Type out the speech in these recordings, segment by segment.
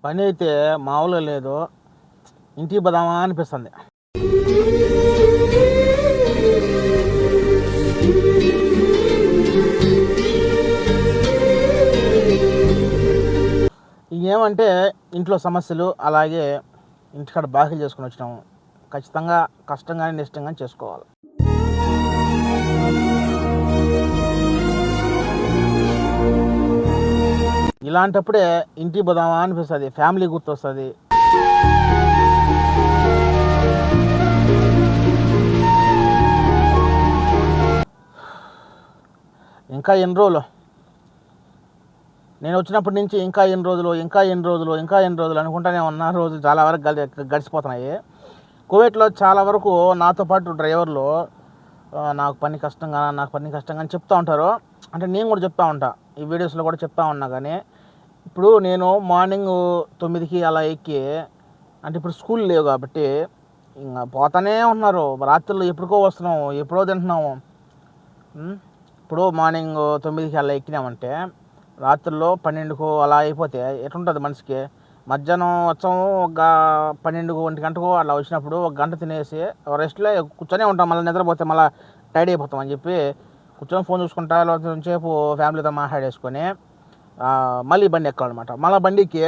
పని అయితే మామూలుగా లేదు. ఇంటికి పోదామా అనిపిస్తుంది. ఏమంటే ఇంట్లో సమస్యలు, అలాగే ఇంటికాడ బాకీలు చేసుకుని వచ్చినాము. ఖచ్చితంగా కష్టంగానే నిష్టంగానే చేసుకోవాలి. ఇలాంటప్పుడే ఇంటికి పోదామా అనిపిస్తుంది, ఫ్యామిలీ గుర్తొస్తుంది. ఇంకా ఎన్ని రోజులు, నేను వచ్చినప్పటి నుంచి ఇంకా ఎన్ని రోజులు అనుకుంటానే ఉన్న రోజులు చాలా వరకు గడిచిపోతున్నాయి. కువైట్లో చాలా వరకు నాతో పాటు డ్రైవర్లు నాకు పని కష్టంగా అని చెప్తూ ఉంటారు. అంటే నేను కూడా చెప్తూ ఉంటా, ఈ వీడియోస్లో కూడా చెప్తా ఉన్నా. కానీ ఇప్పుడు నేను మార్నింగ్ 9కి అలా ఎక్కి, అంటే ఇప్పుడు స్కూల్ లేవు కాబట్టి ఇంకా పోతానే ఉన్నారు. రాత్రులు ఎప్పుడుకో వస్తున్నాము, ఎప్పుడో తింటున్నాము. ఇప్పుడు మార్నింగ్ 9కి అలా ఎక్కినామంటే రాత్రుల్లో 12కు అలా అయిపోతే ఎట్లుంటుంది మనిషికి. మధ్యాహ్నం వచ్చాము ఒక 12 1 గంటకు అలా వచ్చినప్పుడు ఒక గంట తినేసి రెస్ట్లో కూర్చొనే ఉంటాం. మళ్ళీ నిద్రపోతే మళ్ళీ టైడ్ అయిపోతాం అని చెప్పి కూర్చొని ఫోన్ చూసుకుంటా సేపు ఫ్యామిలీతో మాట్లాడేసుకొని మళ్ళీ బండి ఎక్కాలన్నమాట. మళ్ళీ బండికి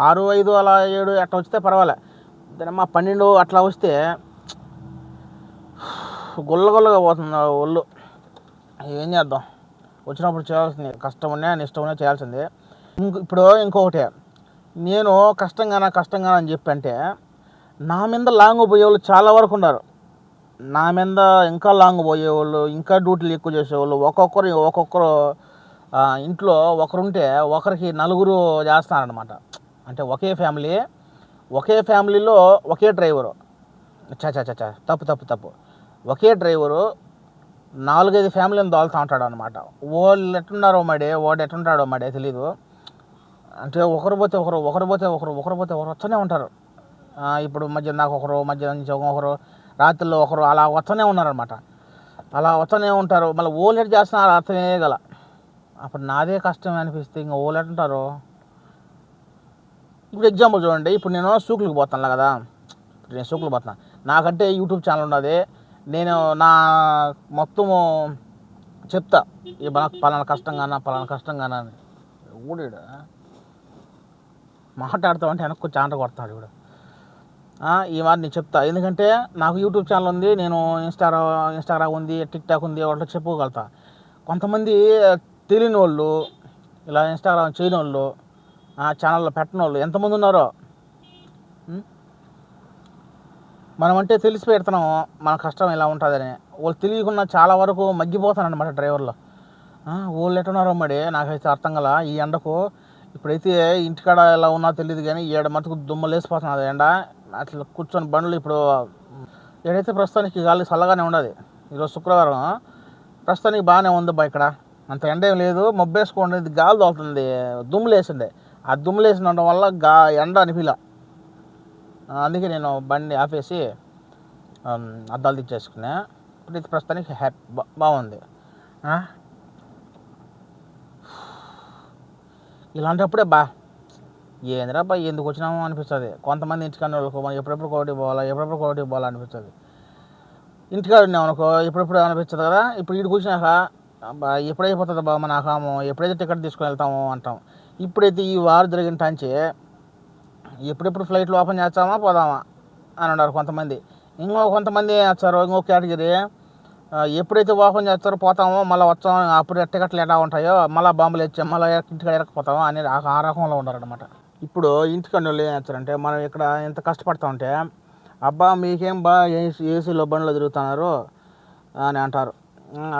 6 5 అలా 7 అట్లా వస్తే పర్వాలే. మా 12 అట్లా వస్తే గుల్లగా పోతుంది ఒళ్ళు. ఏం చేద్దాం, వచ్చినప్పుడు చేయాల్సింది కష్టం నిష్టం చేయాల్సిందే. ఇప్పుడు ఇంకొకటి, నేను కష్టంగా అని చెప్పి అంటే నా మీద లాంగ్ పోయేవాళ్ళు చాలా వరకు ఉన్నారు. నా మీద ఇంకా లాంగ్ పోయేవాళ్ళు, ఇంకా డ్యూటీలు ఎక్కువ చేసేవాళ్ళు. ఒక్కొక్కరు ఇంట్లో ఒకరుంటే ఒకరికి 4 చేస్తారనమాట. అంటే ఒకే ఫ్యామిలీలో ఒకే డ్రైవరు. తప్పు ఒకే డ్రైవరు 4 5 ఫ్యామిలీని దోలుతూ ఉంటాడు అనమాట. వాళ్ళు ఎట్లున్నారో వాడు ఎట్లుంటాడో తెలీదు. అంటే ఒకరు పోతే ఒకరు వస్తూనే ఉంటారు. ఇప్పుడు మధ్యాహ్నం నుంచి ఒకరు, రాత్రిలో ఒకరు అలా వస్తూనే ఉన్నారనమాట. అలా వస్తూనే ఉంటారు. మళ్ళీ ఓళ్ళు ఎట్ చేస్తున్నారు అర్థమే గల. అప్పుడు నాదే కష్టం అనిపిస్తే ఇంకా ఓళ్ళు ఎట్లుంటారు. ఇప్పుడు ఎగ్జాంపుల్ చూడండి, ఇప్పుడు నేను సూకులకు పోతాను కదా. నాకంటే యూట్యూబ్ ఛానల్ ఉన్నది. నేను నా మొత్తము చెప్తా, నాకు పలానా కష్టంగానా అని. ఊడిడ మాట్లాడుతామంటే వెనక్కు చాంట కొడతాడు ఇప్పుడు. ఈ మాట నేను చెప్తా, ఎందుకంటే నాకు యూట్యూబ్ ఛానల్ ఉంది, నేను ఇన్స్టాగ్రామ్ ఉంది, టిక్టాక్ ఉంది, వాళ్ళతో చెప్పుకోగలుగుతా. కొంతమంది తెలియని వాళ్ళు, ఇలా ఇన్స్టాగ్రామ్ చేయని వాళ్ళు, ఛానల్లో పెట్టని వాళ్ళు ఎంతమంది ఉన్నారో. మనం అంటే తెలిసి పెడుతున్నాము మన కష్టం ఎలా ఉంటుందని. వాళ్ళు తెలియకుండా చాలా వరకు మగ్గిపోతానమాట డ్రైవర్లు. వాళ్ళు ఎట్టున్నారో నాకైతే అర్థం కల. ఈ ఎండకు ఇప్పుడైతే ఇంటికాడ ఎలా ఉన్నా తెలియదు, కానీ ఏడ మటుకు దుమ్మలేసిపోతున్నది ఎండ. అట్లా కూర్చొని బండ్లు ఇప్పుడు ఏడైతే ప్రస్తుతానికి గాలి చల్లగానే ఉండదు. ఈరోజు శుక్రవారం, ప్రస్తుతానికి బాగానే ఉంది ఇక్కడ. అంత ఎండ ఏం లేదు, మబ్బేసుకోండి, గాలి తోలుతుంది, దుమ్ములేసిండే. ఆ దుమ్ములేసిన వల్ల ఎండ అనిపిలా. అందుకే నేను బండి ఆపేసి అద్దాలు తెచ్చేసుకున్నా. ఇప్పుడు ఇది ప్రస్తుతానికి బాగుంది. ఇలాంటప్పుడే ఏందిరా ఎందుకు వచ్చినామో అనిపిస్తుంది. కొంతమంది ఇంటికాడ వాళ్ళకు మనం ఎప్పుడెప్పుడు కోటి పోవాలా అనిపిస్తుంది. ఇంటికాడ ఉన్నామనుకో ఎప్పుడెప్పుడు అనిపిస్తుంది కదా. ఇప్పుడు వీడికి వచ్చినాక ఎప్పుడైపోతుంది మన ఆకాము, ఎప్పుడైతే టికెట్ తీసుకుని వెళ్తాము అంటాం. ఇప్పుడైతే ఈ వారు జరిగిన టాంచి ఎప్పుడెప్పుడు ఫ్లైట్లు ఓపెన్ చేస్తామా పోదామా అని అన్నారు కొంతమంది. కొంతమంది వేస్తారు ఇంకో కేటగిరీ, ఎప్పుడైతే ఓపెన్ చేస్తారో పోతామో, మళ్ళీ వచ్చామో, అప్పుడు టికెట్లు ఎలా ఉంటాయో మళ్ళీ బాంబులు వచ్చాము, మళ్ళీ ఇంటికాడ ఎరకపోతామో అనేది ఆ రకంలో ఉన్నారనమాట. ఇప్పుడు ఇంటికాడ వాళ్ళు ఏం చేస్తారంటే, మనం ఇక్కడ ఎంత కష్టపడతా ఉంటే, అబ్బా మీకేం ఏసీలో బండ్లో తిరుగుతున్నారు అని అంటారు.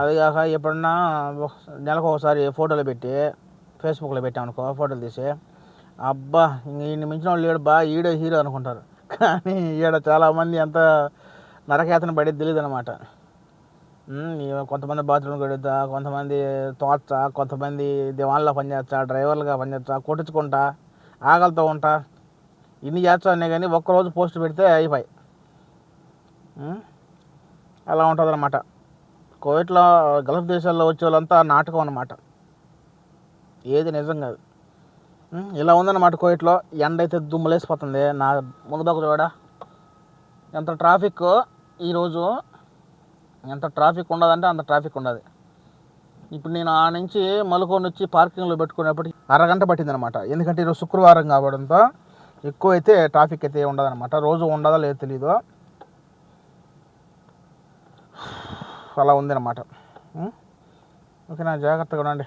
అది కాక ఎప్పుడన్నా నెలకు ఒకసారి ఫోటోలు పెట్టి ఫేస్బుక్లో పెట్టామనుకో, ఫోటోలు తీసి, అబ్బా ఈయన మించిన వాళ్ళు లేడు ఈడే హీరో అనుకుంటారు. కానీ ఈడ చాలామంది ఎంత నరకేతన పడేది తెలియదు అనమాట. కొంతమంది బాత్రూమ్ కడుగుతా, కొంతమంది తోచా, కొంతమంది దివాన్లో పనిచేస్తా, డ్రైవర్లుగా పనిచేస్తా, కొట్టించుకుంటా, ఆకలితో ఉంటా, ఇన్ని చేస్తానే కానీ ఒక్కరోజు పోస్ట్ పెడితే అయిపోయి. అలా ఉంటుంది అనమాట. కువైట్లో గల్ఫ్ దేశాల్లో వచ్చే వాళ్ళంతా నాటకం అనమాట, ఏది నిజం కాదు. ఇలా ఉందన్నమాట కోయిట్లో. ఎండ అయితే దుమ్ములేసిపోతుంది. నా ముందు పక్క చూడ ఎంత ట్రాఫిక్ ఈరోజు, ఎంత ట్రాఫిక్ ఉండదంటే అంత ట్రాఫిక్ ఉండదు. ఇప్పుడు నేను ఆ నుంచి మలుకొని వచ్చి పార్కింగ్లో పెట్టుకునేప్పటికి అరగంట పట్టిందనమాట. ఎందుకంటే ఈరోజు శుక్రవారం కావడంతో ఎక్కువ అయితే ట్రాఫిక్ అయితే ఉండదన్నమాట. రోజు ఉండదో లేదో తెలీదు, అలా ఉందన్నమాట. ఓకేనా, జాగ్రత్తగా ఉండండి.